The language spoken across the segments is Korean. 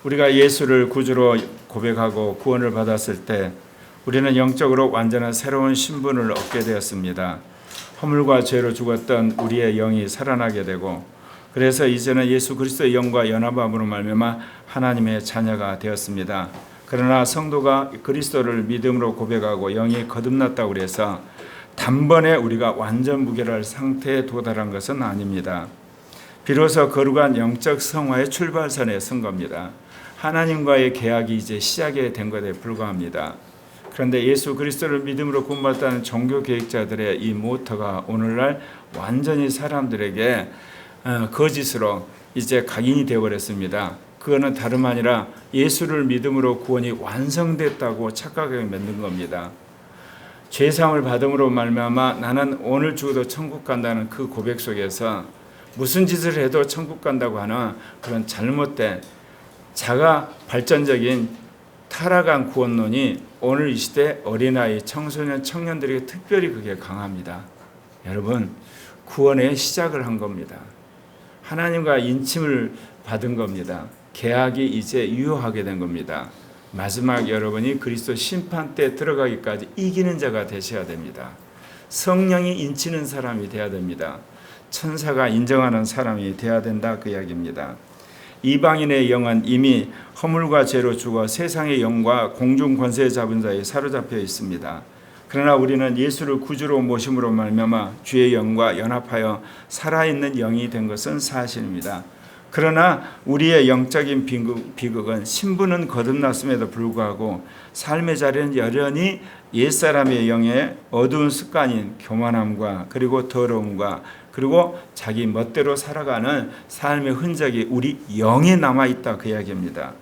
우리가 예수를 구주로 고백하고 구원을 받았을 때 우리는 영적으로 완전한 새로운 신분을 얻게 되었습니다. 허물과 죄로 죽었던 우리의 영이 살아나게 되고, 그래서 이제는 예수 그리스도의 영과 연합함으로 말미암아 하나님의 자녀가 되었습니다. 그러나 성도가 그리스도를 믿음으로 고백하고 영이 거듭났다고 해서 단번에 우리가 완전 무결할 상태에 도달한 것은 아닙니다. 비로소 거룩한 영적 성화의 출발선에 선 겁니다. 하나님과의 계약이 이제 시작이 된 것에 불과합니다. 그런데 예수 그리스도를 믿음으로 구원받았다는 종교 계획자들의 이 모토가 오늘날 완전히 사람들에게 거짓으로 이제 각인이 되어버렸습니다. 그거는 다름 아니라 예수를 믿음으로 구원이 완성됐다고 착각하게 만든 겁니다. 죄사함을 받음으로 말미암아 나는 오늘 죽어도 천국 간다는 그 고백 속에서 무슨 짓을 해도 천국 간다고 하는 그런 잘못된 자가 발전적인 타락한 구원론이 오늘 이 시대 어린아이, 청소년, 청년들에게 특별히 그게 강합니다. 여러분, 구원의 시작을 한 겁니다. 하나님과 인침을 받은 겁니다. 계약이 이제 유효하게 된 겁니다. 마지막 여러분이 그리스도 심판 때 들어가기까지 이기는 자가 되셔야 됩니다. 성령이 인치는 사람이 되어야 됩니다. 천사가 인정하는 사람이 되어야 된다, 그 이야기입니다. 이방인의 영은 이미 허물과 죄로 죽어 세상의 영과 공중 권세 잡은 자에 사로잡혀 있습니다. 그러나 우리는 예수를 구주로 모심으로 말미암아 주의 영과 연합하여 살아있는 영이 된 것은 사실입니다. 그러나 우리의 영적인 비극은 신분은 거듭났음에도 불구하고 삶의 자리는 여전히 옛사람의 영의 어두운 습관인 교만함과 그리고 더러움과 그리고 자기 멋대로 살아가는 삶의 흔적이 우리 영에 남아있다, 그 이야기입니다.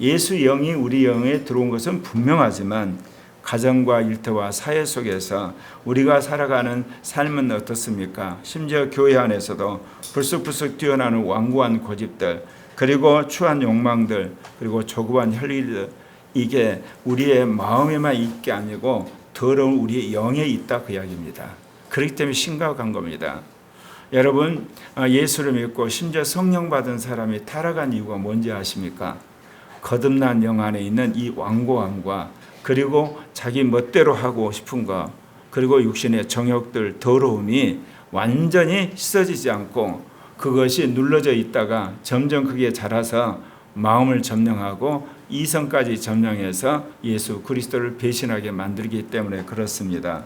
예수 영이 우리 영에 들어온 것은 분명하지만 가정과 일터와 사회 속에서 우리가 살아가는 삶은 어떻습니까? 심지어 교회 안에서도 불쑥불쑥 뛰어나는 완고한 고집들, 그리고 추한 욕망들, 그리고 조급한 혈기들, 이게 우리의 마음에만 있는 게 아니고 더러운 우리의 영에 있다, 그 이야기입니다. 그렇기 때문에 심각한 겁니다. 여러분, 예수를 믿고 심지어 성령 받은 사람이 타락한 이유가 뭔지 아십니까? 거듭난 영 안에 있는 이 완고함과 그리고 자기 멋대로 하고 싶은 것, 그리고 육신의 정욕들, 더러움이 완전히 씻어지지 않고 그것이 눌러져 있다가 점점 그게 자라서 마음을 점령하고 이성까지 점령해서 예수 그리스도를 배신하게 만들기 때문에 그렇습니다.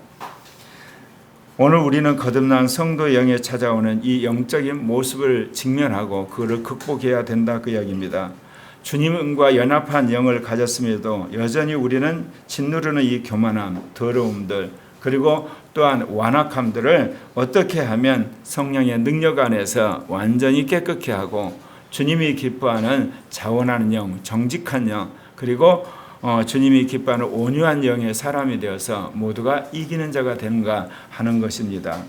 오늘 우리는 거듭난 성도의 영에 찾아오는 이 영적인 모습을 직면하고 그것을 극복해야 된다, 그 이야기입니다. 주님과 연합한 영을 가졌음에도 여전히 우리는 짓누르는 이 교만함, 더러움들, 그리고 또한 완악함들을 어떻게 하면 성령의 능력 안에서 완전히 깨끗게 하고 주님이 기뻐하는 자원하는 영, 정직한 영, 그리고 주님이 기뻐하는 온유한 영의 사람이 되어서 모두가 이기는 자가 되는가 하는 것입니다.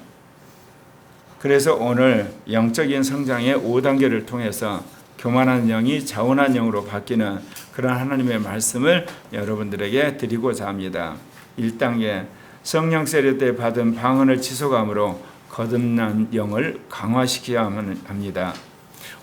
그래서 오늘 영적인 성장의 5단계를 통해서 교만한 영이 자원한 영으로 바뀌는 그런 하나님의 말씀을 여러분들에게 드리고자 합니다. 1단계, 성령 세례 때 받은 방언을 지속함으로 거듭난 영을 강화시켜야 합니다.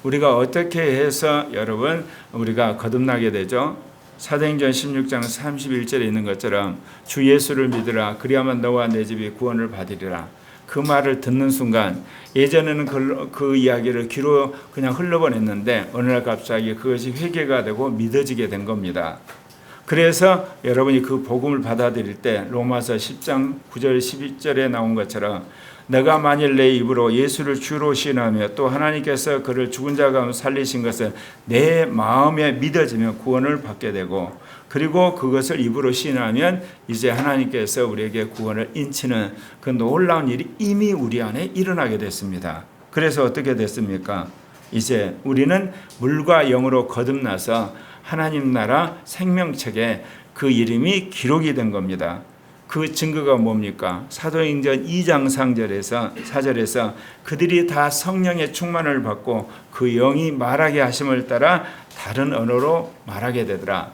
우리가 어떻게 해서 여러분 우리가 거듭나게 되죠? 사도행전 16장 31절에 있는 것처럼 주 예수를 믿으라, 그리하면 너와 내 집이 구원을 받으리라. 그 말을 듣는 순간, 예전에는 그 이야기를 귀로 그냥 흘러보냈는데 어느 날 갑자기 그것이 회개가 되고 믿어지게 된 겁니다. 그래서 여러분이 그 복음을 받아들일 때 로마서 10장 9절 12절에 나온 것처럼 내가 만일 내 입으로 예수를 주로 시인하며 또 하나님께서 그를 죽은 자 가운데 살리신 것을 내 마음에 믿어지면 구원을 받게 되고, 그리고 그것을 입으로 시인하면 이제 하나님께서 우리에게 구원을 인치는 그 놀라운 일이 이미 우리 안에 일어나게 됐습니다. 그래서 어떻게 됐습니까? 이제 우리는 물과 영으로 거듭나서 하나님 나라 생명책에 그 이름이 기록이 된 겁니다. 그 증거가 뭡니까? 사도행전 2장 4절에서 그들이 다 성령의 충만을 받고 그 영이 말하게 하심을 따라 다른 언어로 말하게 되더라.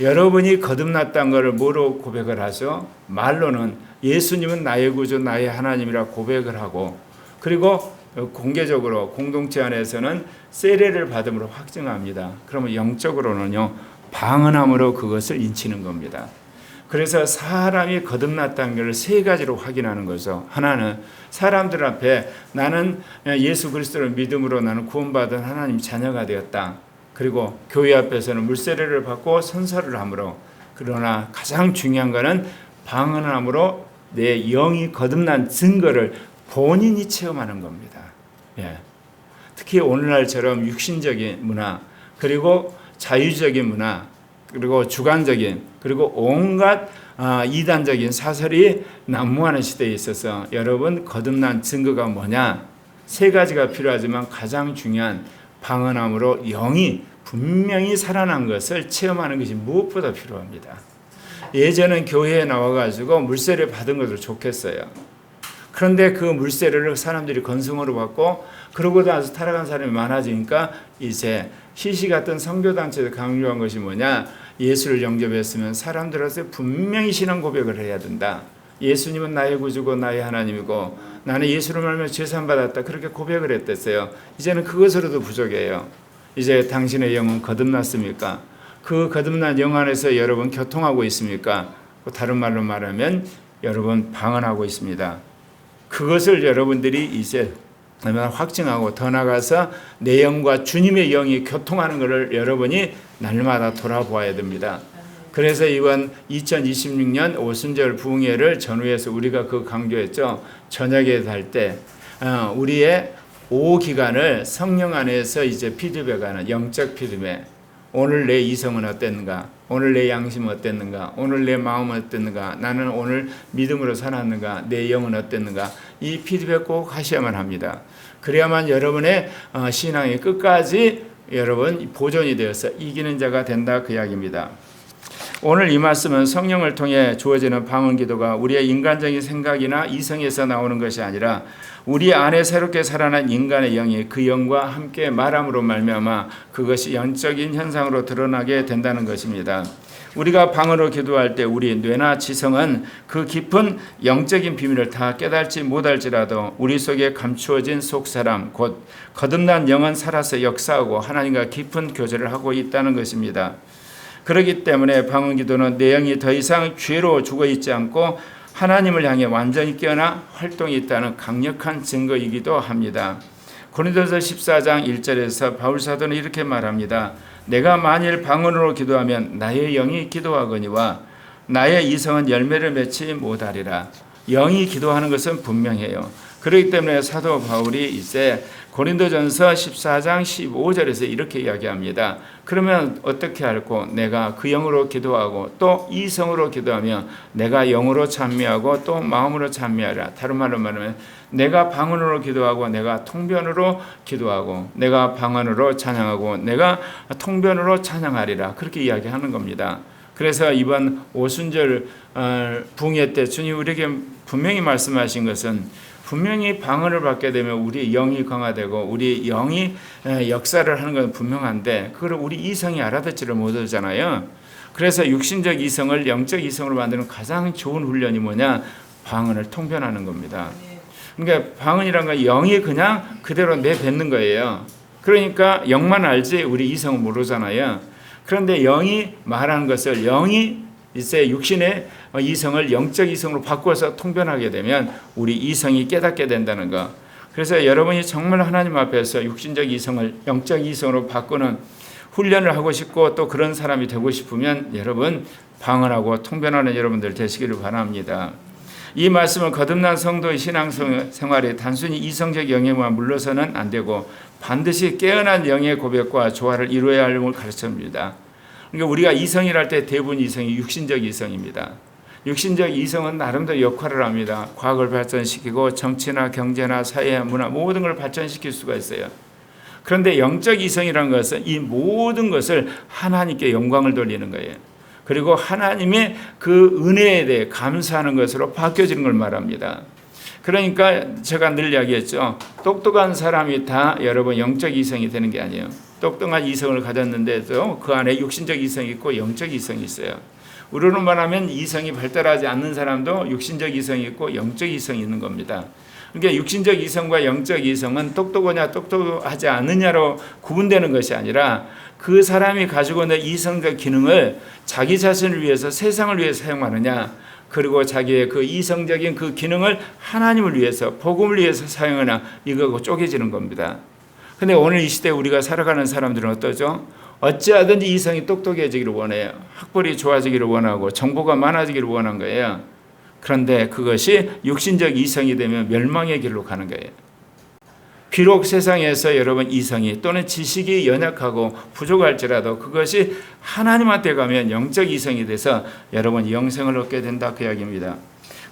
여러분이 거듭났다는 것을 뭐로 고백을 하죠? 말로는 예수님은 나의 구주, 나의 하나님이라 고백을 하고, 그리고 공개적으로 공동체 안에서는 세례를 받음으로 확증합니다. 그러면 영적으로는요, 방언함으로 그것을 인치는 겁니다. 그래서 사람이 거듭났다는 것을 세 가지로 확인하는 거죠. 하나는 사람들 앞에 나는 예수 그리스도를 믿음으로 나는 구원받은 하나님 자녀가 되었다. 그리고 교회 앞에서는 물세례를 받고 선서를 함으로. 그러나 가장 중요한 것은 방언함으로 내 영이 거듭난 증거를 본인이 체험하는 겁니다. 예. 특히 오늘날처럼 육신적인 문화, 그리고 자유적인 문화, 그리고 주관적인, 그리고 온갖 이단적인 사설이 난무하는 시대에 있어서 여러분, 거듭난 증거가 뭐냐? 세 가지가 필요하지만 가장 중요한 방언함으로 영이 분명히 살아난 것을 체험하는 것이 무엇보다 필요합니다. 예전엔 교회에 나와가지고 물세례 받은 것도 좋겠어요. 그런데 그 물세례를 사람들이 건성으로 받고 그러고 나서 타락한 사람이 많아지니까 이제 시시 같은 선교단체에서 강조한 것이 뭐냐? 예수를 영접했으면 사람들한테 분명히 신앙 고백을 해야 된다. 예수님은 나의 구주고 나의 하나님이고 나는 예수를 말하며 죄산 받았다. 그렇게 고백을 했댔어요. 이제는 그것으로도 부족해요. 이제 당신의 영은 거듭났습니까? 그 거듭난 영 안에서 여러분 교통하고 있습니까? 다른 말로 말하면 여러분 방언하고 있습니다. 그것을 여러분들이 이제 확증하고 더 나아가서 내 영과 주님의 영이 교통하는 것을 여러분이 날마다 돌아보아야 됩니다. 그래서 이번 2026년 오순절 부흥회를 전후해서 우리가 그 강조했죠. 저녁에 살 때 우리의 오후 기간을 성령 안에서 이제 피드백하는 영적 피드백. 오늘 내 이성은 어땠는가? 오늘 내 양심은 어땠는가? 오늘 내 마음은 어땠는가? 나는 오늘 믿음으로 살았는가? 내 영은 어땠는가? 이 피드백 꼭 하셔야만 합니다. 그래야만 여러분의 신앙이 끝까지 여러분 보존이 되어서 이기는 자가 된다, 그 이야기입니다. 오늘 이 말씀은 성령을 통해 주어지는 방언 기도가 우리의 인간적인 생각이나 이성에서 나오는 것이 아니라 우리 안에 새롭게 살아난 인간의 영이 그 영과 함께 말함으로 말미암아 그것이 영적인 현상으로 드러나게 된다는 것입니다. 우리가 방언으로 기도할 때 우리 뇌나 지성은 그 깊은 영적인 비밀을 다 깨달지 못할지라도 우리 속에 감추어진 속사람, 곧 거듭난 영은 살아서 역사하고 하나님과 깊은 교제를 하고 있다는 것입니다. 그렇기 때문에 방언 기도는 내 영이 더 이상 죄로 죽어있지 않고 하나님을 향해 완전히 깨어나 활동이 있다는 강력한 증거이기도 합니다. 고린도서 14장 1절에서 바울 사도는 이렇게 말합니다. 내가 만일 방언으로 기도하면 나의 영이 기도하거니와 나의 이성은 열매를 맺지 못하리라. 영이 기도하는 것은 분명해요. 그렇기 때문에 사도 바울이 이제 고린도전서 14장 15절에서 이렇게 이야기합니다. 그러면 어떻게 할꼬? 내가 그 영으로 기도하고 또 이성으로 기도하며 내가 영으로 찬미하고 또 마음으로 찬미하라. 다른 말로 말하면 내가 방언으로 기도하고 내가 통변으로 기도하고 내가 방언으로 찬양하고 내가 통변으로 찬양하리라. 그렇게 이야기하는 겁니다. 그래서 이번 오순절 부흥회 때 주님 우리에게 분명히 말씀하신 것은 분명히 방언을 받게 되면 우리 영이 강화되고 우리 영이 역사를 하는 건 분명한데 그걸 우리 이성이 알아듣지를 못하잖아요. 그래서 육신적 이성을 영적 이성으로 만드는 가장 좋은 훈련이 뭐냐? 방언을 통변하는 겁니다. 그러니까 방언이란 건 영이 그냥 그대로 내뱉는 거예요. 그러니까 영만 알지 우리 이성은 모르잖아요. 그런데 영이 말하는 것을 영이 이제 육신의 이성을 영적 이성으로 바꿔서 통변하게 되면 우리 이성이 깨닫게 된다는 것. 그래서 여러분이 정말 하나님 앞에서 육신적 이성을 영적 이성으로 바꾸는 훈련을 하고 싶고 또 그런 사람이 되고 싶으면 여러분 방언하고 통변하는 여러분들 되시기를 바랍니다. 이 말씀은 거듭난 성도의 신앙생활이 단순히 이성적 영에만 물러서는 안 되고 반드시 깨어난 영의 고백과 조화를 이루어야 함을 가르쳐줍니다. 그러니까 우리가 이성이랄 때 대부분 이성이 육신적 이성입니다. 육신적 이성은 나름대로 역할을 합니다. 과학을 발전시키고 정치나 경제나 사회, 문화 모든 걸 발전시킬 수가 있어요. 그런데 영적 이성이라는 것은 이 모든 것을 하나님께 영광을 돌리는 거예요. 그리고 하나님의 그 은혜에 대해 감사하는 것으로 바뀌어지는 걸 말합니다. 그러니까 제가 늘 이야기했죠. 똑똑한 사람이 다 여러분 영적 이성이 되는 게 아니에요. 똑똑한 이성을 가졌는데도 그 안에 육신적 이성이 있고 영적 이성이 있어요. 우리로 말하면 이성이 발달하지 않는 사람도 육신적 이성이 있고 영적 이성이 있는 겁니다. 그러니까 육신적 이성과 영적 이성은 똑똑하냐 똑똑하지 않느냐로 구분되는 것이 아니라 그 사람이 가지고 있는 이성적 기능을 자기 자신을 위해서 세상을 위해서 사용하느냐, 그리고 자기의 그 이성적인 그 기능을 하나님을 위해서 복음을 위해서 사용하느냐, 이거하고 쪼개지는 겁니다. 근데 오늘 이 시대에 우리가 살아가는 사람들은 어떠죠? 어찌하든지 이성이 똑똑해지기를 원해요. 학벌이 좋아지기를 원하고 정보가 많아지기를 원한 거예요. 그런데 그것이 육신적 이성이 되면 멸망의 길로 가는 거예요. 비록 세상에서 여러분 이성이 또는 지식이 연약하고 부족할지라도 그것이 하나님한테 가면 영적 이성이 돼서 여러분 영생을 얻게 된다, 그 이야기입니다.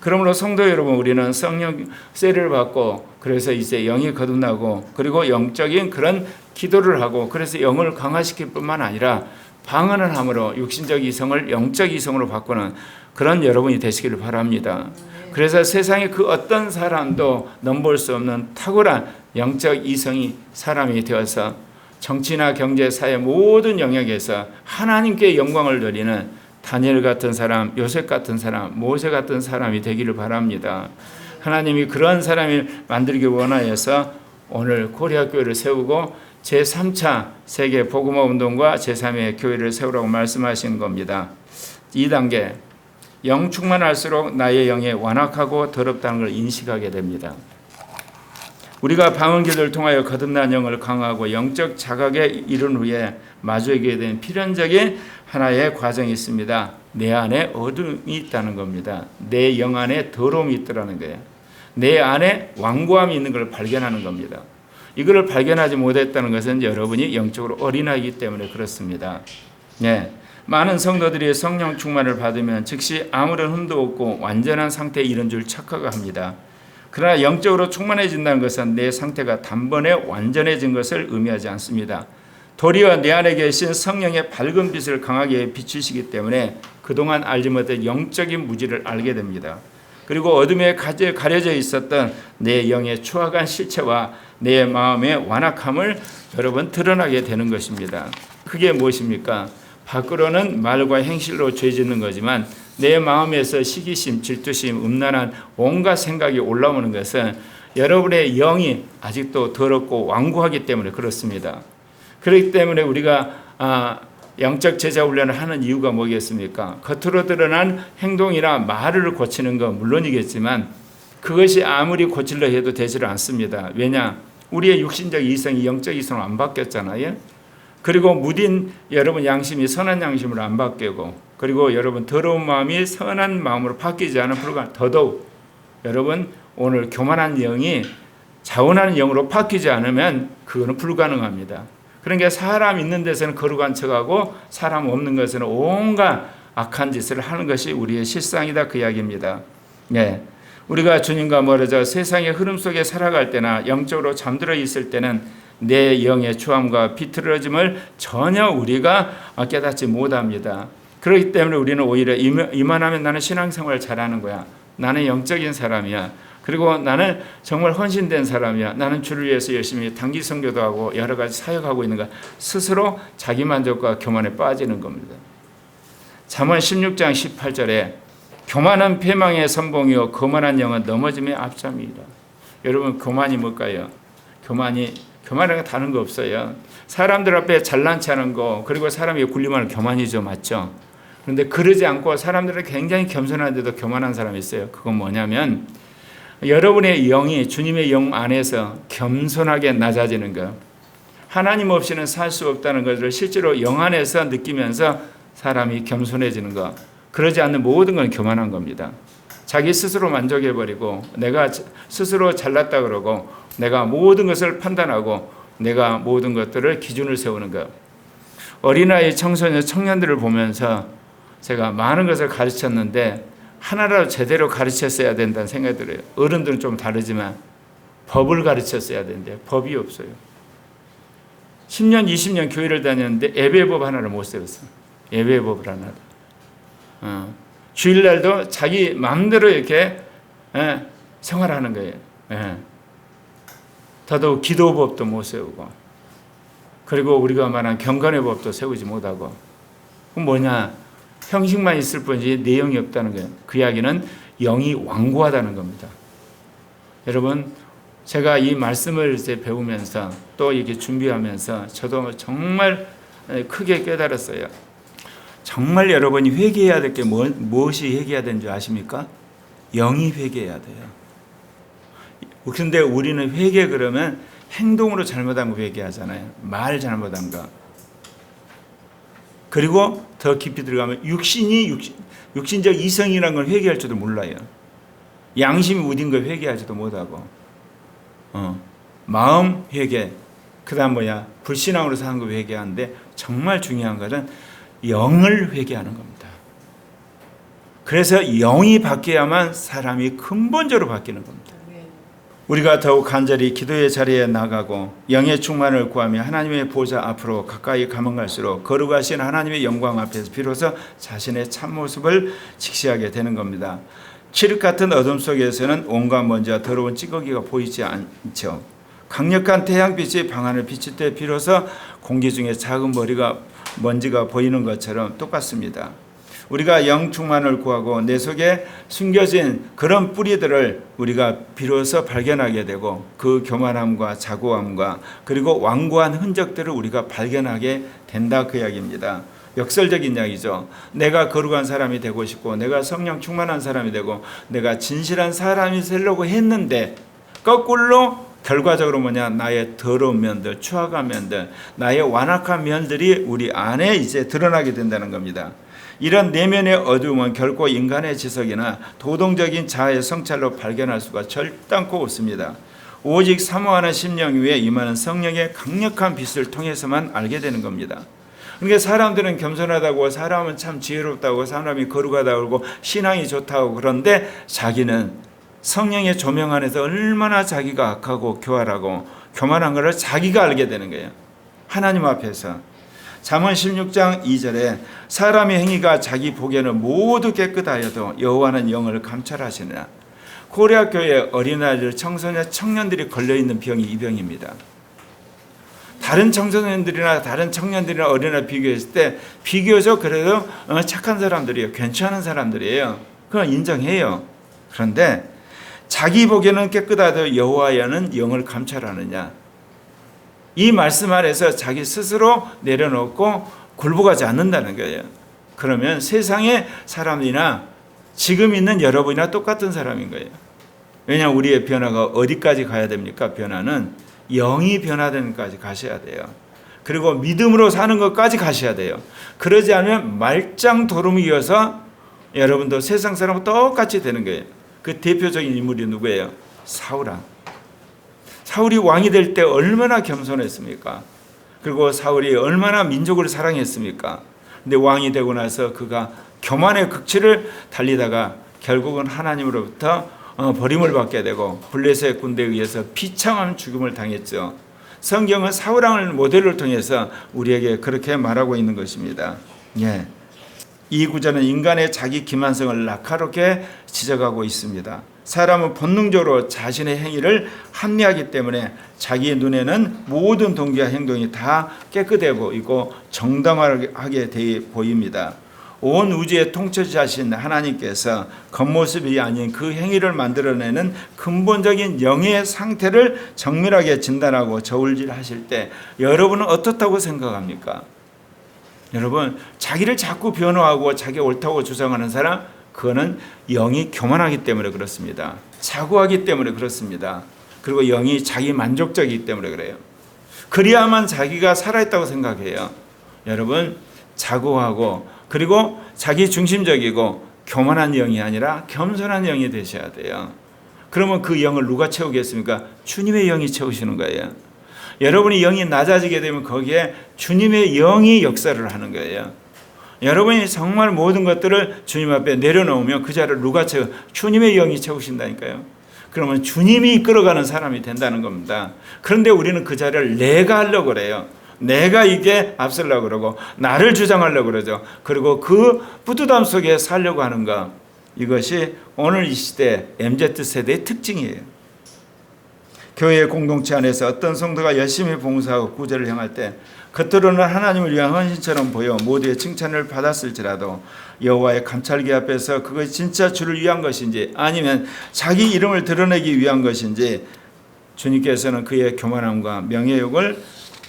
그러므로 성도 여러분, 우리는 성령 세례를 받고 그래서 이제 영이 거듭나고 그리고 영적인 그런 기도를 하고 그래서 영을 강화시킬 뿐만 아니라 방언을 함으로 육신적 이성을 영적 이성으로 바꾸는 그런 여러분이 되시기를 바랍니다. 그래서 세상의 그 어떤 사람도 넘볼 수 없는 탁월한 영적 이성이 사람이 되어서 정치나 경제, 사회 모든 영역에서 하나님께 영광을 돌리는 다니엘 같은 사람, 요셉 같은 사람, 모세 같은 사람이 되기를 바랍니다. 하나님이 그런 사람을 만들기 원하여서 오늘 코리아 교회를 세우고 제3차 세계 복음화 운동과 제3의 교회를 세우라고 말씀하신 겁니다. 2단계, 영 충만할수록 나의 영이 완악하고 더럽다는 걸 인식하게 됩니다. 우리가 방언기도를 통하여 거듭난 영을 강화하고 영적 자각에 이른 후에 마주하게 된 필연적인 하나의 과정이 있습니다. 내 안에 어둠이 있다는 겁니다. 내 영 안에 더러움이 있더라는 거예요. 내 안에 완고함이 있는 걸 발견하는 겁니다. 이걸 발견하지 못했다는 것은 여러분이 영적으로 어린아이이기 때문에 그렇습니다. 네. 많은 성도들이 성령 충만을 받으면 즉시 아무런 흠도 없고 완전한 상태에 이른 줄 착각합니다. 그러나 영적으로 충만해진다는 것은 내 상태가 단번에 완전해진 것을 의미하지 않습니다. 도리어 내 안에 계신 성령의 밝은 빛을 강하게 비추시기 때문에 그동안 알지 못한 영적인 무지를 알게 됩니다. 그리고 어둠에 가려져 있었던 내 영의 추악한 실체와 내 마음의 완악함을 여러분 드러나게 되는 것입니다. 그게 무엇입니까? 밖으로는 말과 행실로 죄짓는 거지만 내 마음에서 시기심, 질투심, 음란한 온갖 생각이 올라오는 것은 여러분의 영이 아직도 더럽고 완고하기 때문에 그렇습니다. 그렇기 때문에 우리가 영적 제자 훈련을 하는 이유가 뭐겠습니까? 겉으로 드러난 행동이나 말을 고치는 건 물론이겠지만 그것이 아무리 고치려 해도 되지를 않습니다. 왜냐? 우리의 육신적 이성이 영적 이성으로 안 바뀌었잖아요. 그리고 무딘 여러분 양심이 선한 양심으로 안 바뀌고, 그리고 여러분 더러운 마음이 선한 마음으로 바뀌지 않은 불과 더더욱 여러분 오늘 교만한 영이 자원하는 영으로 바뀌지 않으면 그거는 불가능합니다. 그러니까 사람 있는 데서는 거룩한 척하고 사람 없는 것에는 온갖 악한 짓을 하는 것이 우리의 실상이다, 그 이야기입니다. 네. 우리가 주님과 멀어져 세상의 흐름 속에 살아갈 때나 영적으로 잠들어 있을 때는 내 영의 추함과 비틀어짐을 전혀 우리가 깨닫지 못합니다. 그렇기 때문에 우리는 오히려 이만하면 나는 신앙생활 잘하는 거야. 나는 영적인 사람이야. 그리고 나는 정말 헌신된 사람이야. 나는 주를 위해서 열심히 단기 선교도 하고 여러 가지 사역하고 있는 거. 스스로 자기만족과 교만에 빠지는 겁니다. 잠언 16장 18절에 교만은 패망의 선봉이요 거만한 영은 넘어짐의 앞잠이다. 여러분, 교만이 뭘까요? 교만은 다른 거 없어요. 사람들 앞에 잘난 체하는 거, 그리고 사람이 굴림하는 교만이죠. 맞죠? 그런데 그러지 않고 사람들은 굉장히 겸손한데도 교만한 사람이 있어요. 그건 뭐냐면 여러분의 영이 주님의 영 안에서 겸손하게 낮아지는 것. 하나님 없이는 살 수 없다는 것을 실제로 영 안에서 느끼면서 사람이 겸손해지는 것. 그러지 않는 모든 건 교만한 겁니다. 자기 스스로 만족해버리고 내가 스스로 잘났다 그러고 내가 모든 것을 판단하고 내가 모든 것들을 기준을 세우는 것. 어린아이, 청소년, 청년들을 보면서 제가 많은 것을 가르쳤는데 하나라도 제대로 가르쳤어야 된다는 생각이 들어요. 어른들은 좀 다르지만 법을 가르쳤어야 되는데 법이 없어요. 10년, 20년 교회를 다녔는데 예배법 하나를 못 세웠어요. 예배법을 하나를. 주일날도 자기 마음대로 이렇게 생활하는 거예요. 더더욱 기도법도 못 세우고, 그리고 우리가 말한 경건의 법도 세우지 못하고. 그럼 뭐냐? 형식만 있을 뿐이지 내용이 없다는 거예요. 그 이야기는 영이 완고하다는 겁니다. 여러분, 제가 이 말씀을 이제 배우면서 또 이렇게 준비하면서 저도 정말 크게 깨달았어요. 정말 여러분이 회개해야 될 게 무엇이 회개해야 되는 줄 아십니까? 영이 회개해야 돼요. 그런데 우리는 회개 그러면 행동으로 잘못한 거 회개하잖아요. 말 잘못한 거. 그리고 더 깊이 들어가면 육신적 이성이라는 걸 회개할 줄도 몰라요. 양심이 무딘 걸 회개하지도 못하고. 마음 회개. 그 다음 뭐야? 불신앙으로 사는 거 회개하는데 정말 중요한 것은 영을 회개하는 겁니다. 그래서 영이 바뀌어야만 사람이 근본적으로 바뀌는 겁니다. 우리가 더욱 간절히 기도의 자리에 나가고 영의 충만을 구하며 하나님의 보좌 앞으로 가까이 가면 갈수록 거룩하신 하나님의 영광 앞에서 비로소 자신의 참모습을 직시하게 되는 겁니다. 칠흑 같은 어둠 속에서는 온갖 먼지와 더러운 찌꺼기가 보이지 않죠. 강력한 태양빛이 방안을 비칠 때 비로소 공기 중에 작은 먼지가 보이는 것처럼 똑같습니다. 우리가 영 충만을 구하고 내 속에 숨겨진 그런 뿌리들을 우리가 비로소 발견하게 되고 그 교만함과 자고함과 그리고 완고한 흔적들을 우리가 발견하게 된다, 그 이야기입니다. 역설적인 이야기죠. 내가 거룩한 사람이 되고 싶고 내가 성령 충만한 사람이 되고 내가 진실한 사람이 되려고 했는데 거꾸로 결과적으로 뭐냐? 나의 더러운 면들, 추악한 면들, 나의 완악한 면들이 우리 안에 이제 드러나게 된다는 겁니다. 이런 내면의 어두움은 결코 인간의 지성이나 도덕적인 자아의 성찰로 발견할 수가 절단코 없습니다. 오직 사모하는 심령 위에 임하는 성령의 강력한 빛을 통해서만 알게 되는 겁니다. 그러니까 사람들은 겸손하다고, 사람은 참 지혜롭다고, 사람이 거룩하다고 그러고 신앙이 좋다고, 그런데 자기는 성령의 조명 안에서 얼마나 자기가 악하고 교활하고 교만한 것을 자기가 알게 되는 거예요. 하나님 앞에서. 잠언 16장 2절에 사람의 행위가 자기 보기에는 모두 깨끗하여도 여호와는 영을 감찰하시느라. 코리아 교회 어린아이들, 청소년, 청년들이 걸려있는 병이 이 병입니다. 다른 청소년들이나 다른 청년들이나 어린아이 비교했을 때 비교적 그래도 착한 사람들이에요. 괜찮은 사람들이에요. 그건 인정해요. 그런데 자기 보기에는 깨끗하여도 여호와는 영을 감찰하느냐. 이 말씀 아래서 자기 스스로 내려놓고 굴복하지 않는다는 거예요. 그러면 세상의 사람이나 지금 있는 여러분이나 똑같은 사람인 거예요. 왜냐하면 우리의 변화가 어디까지 가야 됩니까? 변화는 영이 변화되는 것까지 가셔야 돼요. 그리고 믿음으로 사는 것까지 가셔야 돼요. 그러지 않으면 말짱 도루묵이어서 여러분도 세상 사람과 똑같이 되는 거예요. 그 대표적인 인물이 누구예요? 사울이 왕이 될 때 얼마나 겸손했습니까? 그리고 사울이 얼마나 민족을 사랑했습니까? 근데 왕이 되고 나서 그가 교만의 극치를 달리다가 결국은 하나님으로부터 버림을 받게 되고 블레셋 군대에 의해서 비참한 죽음을 당했죠. 성경은 사울왕을 모델을 통해서 우리에게 그렇게 말하고 있는 것입니다. 예. 이 구절은 인간의 자기 기만성을 날카롭게 지적하고 있습니다. 사람은 본능적으로 자신의 행위를 합리하기 때문에 자기 눈에는 모든 동기와 행동이 다 깨끗해 보이고 정당하게 돼 보입니다. 온 우주의 통치자신 하나님께서 겉모습이 아닌 그 행위를 만들어내는 근본적인 영의 상태를 정밀하게 진단하고 저울질하실 때 여러분은 어떻다고 생각합니까? 여러분, 자기를 자꾸 변호하고 자기 옳다고 주장하는 사람, 그거는 영이 교만하기 때문에 그렇습니다. 자고하기 때문에 그렇습니다. 그리고 영이 자기 만족적이기 때문에 그래요. 그래야만 자기가 살아있다고 생각해요. 여러분, 자고하고 그리고 자기 중심적이고 교만한 영이 아니라 겸손한 영이 되셔야 돼요. 그러면 그 영을 누가 채우겠습니까? 주님의 영이 채우시는 거예요. 여러분이 영이 낮아지게 되면 거기에 주님의 영이 역사를 하는 거예요. 여러분이 정말 모든 것들을 주님 앞에 내려놓으면 그 자리를 누가 채워? 주님의 영이 채우신다니까요. 그러면 주님이 이끌어가는 사람이 된다는 겁니다. 그런데 우리는 그 자리를 내가 하려고 그래요. 내가 이게 앞서려고 그러고 나를 주장하려고 그러죠. 그리고 그 뿌듯함 속에 살려고 하는 것, 이것이 오늘 이 시대 MZ세대의 특징이에요. 교회 공동체 안에서 어떤 성도가 열심히 봉사하고 구제를 행할 때 겉으로는 하나님을 위한 헌신처럼 보여 모두의 칭찬을 받았을지라도 여호와의 감찰기 앞에서 그것이 진짜 주를 위한 것인지 아니면 자기 이름을 드러내기 위한 것인지 주님께서는 그의 교만함과 명예욕을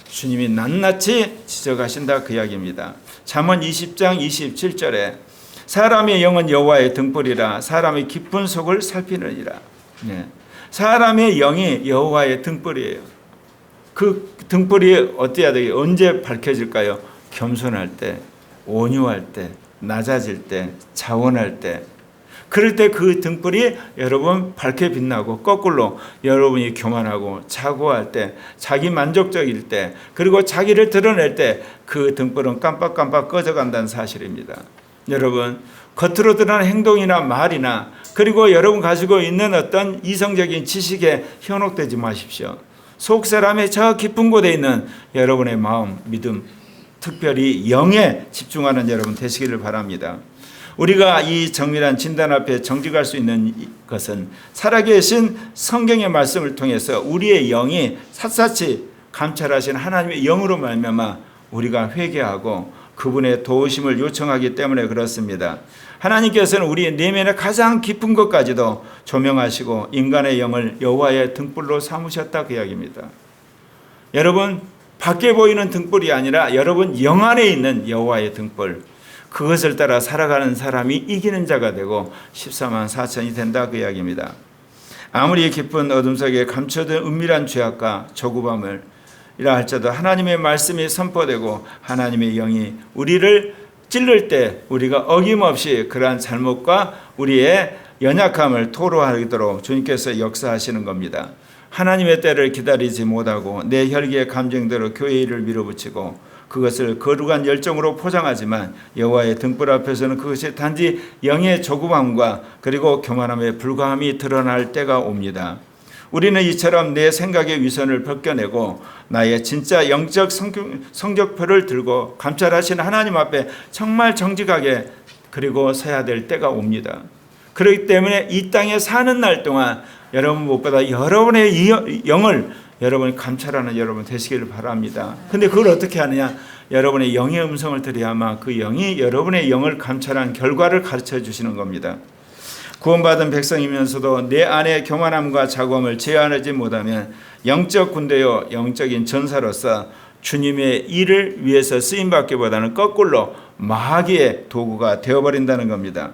주님이 낱낱이 지적하신다 그 이야기입니다. 잠언 20장 27절에 사람의 영은 여호와의 등불이라 사람의 깊은 속을 살피느니라. 네. 사람의 영이 여호와의 등불이에요. 그 등불이 어때야 되게 언제 밝혀질까요? 겸손할 때, 온유할 때, 낮아질 때, 자원할 때. 그럴 때 그 등불이 여러분 밝게 빛나고 거꾸로 여러분이 교만하고 자고할 때, 자기 만족적일 때, 그리고 자기를 드러낼 때 그 등불은 깜빡깜빡 꺼져간다는 사실입니다. 여러분 겉으로 드러나는 행동이나 말이나 그리고 여러분 가지고 있는 어떤 이성적인 지식에 현혹되지 마십시오. 속 사람의 저 깊은 곳에 있는 여러분의 마음, 믿음, 특별히 영에 집중하는 여러분 되시기를 바랍니다. 우리가 이 정밀한 진단 앞에 정직할 수 있는 것은 살아계신 성경의 말씀을 통해서 우리의 영이 샅샅이 감찰하신 하나님의 영으로 말미암아 우리가 회개하고 그분의 도우심을 요청하기 때문에 그렇습니다. 하나님께서는 우리의 내면의 가장 깊은 것까지도 조명하시고 인간의 영을 여호와의 등불로 삼으셨다 그 이야기입니다. 여러분 밖에 보이는 등불이 아니라 여러분 영 안에 있는 여호와의 등불, 그것을 따라 살아가는 사람이 이기는 자가 되고 14만 4천이 된다 그 이야기입니다. 아무리 깊은 어둠 속에 감춰둔 은밀한 죄악과 조급함을 이라 할지라도 하나님의 말씀이 선포되고 하나님의 영이 우리를 찔를 때 우리가 어김없이 그러한 잘못과 우리의 연약함을 토로하도록 주님께서 역사하시는 겁니다. 하나님의 때를 기다리지 못하고 내 혈기의 감정대로 교회 일을 밀어붙이고 그것을 거룩한 열정으로 포장하지만 여호와의 등불 앞에서는 그것이 단지 영의 조급함과 그리고 교만함의 불과함이 드러날 때가 옵니다. 우리는 이처럼 내 생각의 위선을 벗겨내고 나의 진짜 영적 성적표를 들고 감찰하시는 하나님 앞에 정말 정직하게 그리고 서야 될 때가 옵니다. 그렇기 때문에 이 땅에 사는 날 동안 여러분 무엇보다 여러분의 영을 여러분이 감찰하는 여러분 되시기를 바랍니다. 근데 그걸 어떻게 하느냐? 여러분의 영의 음성을 들여야만 그 영이 여러분의 영을 감찰한 결과를 가르쳐 주시는 겁니다. 구원받은 백성이면서도 내 안에 교만함과 자곰을 제한하지 못하면 영적 군대요 영적인 전사로서 주님의 일을 위해서 쓰임받기보다는 거꾸로 마귀의 도구가 되어버린다는 겁니다.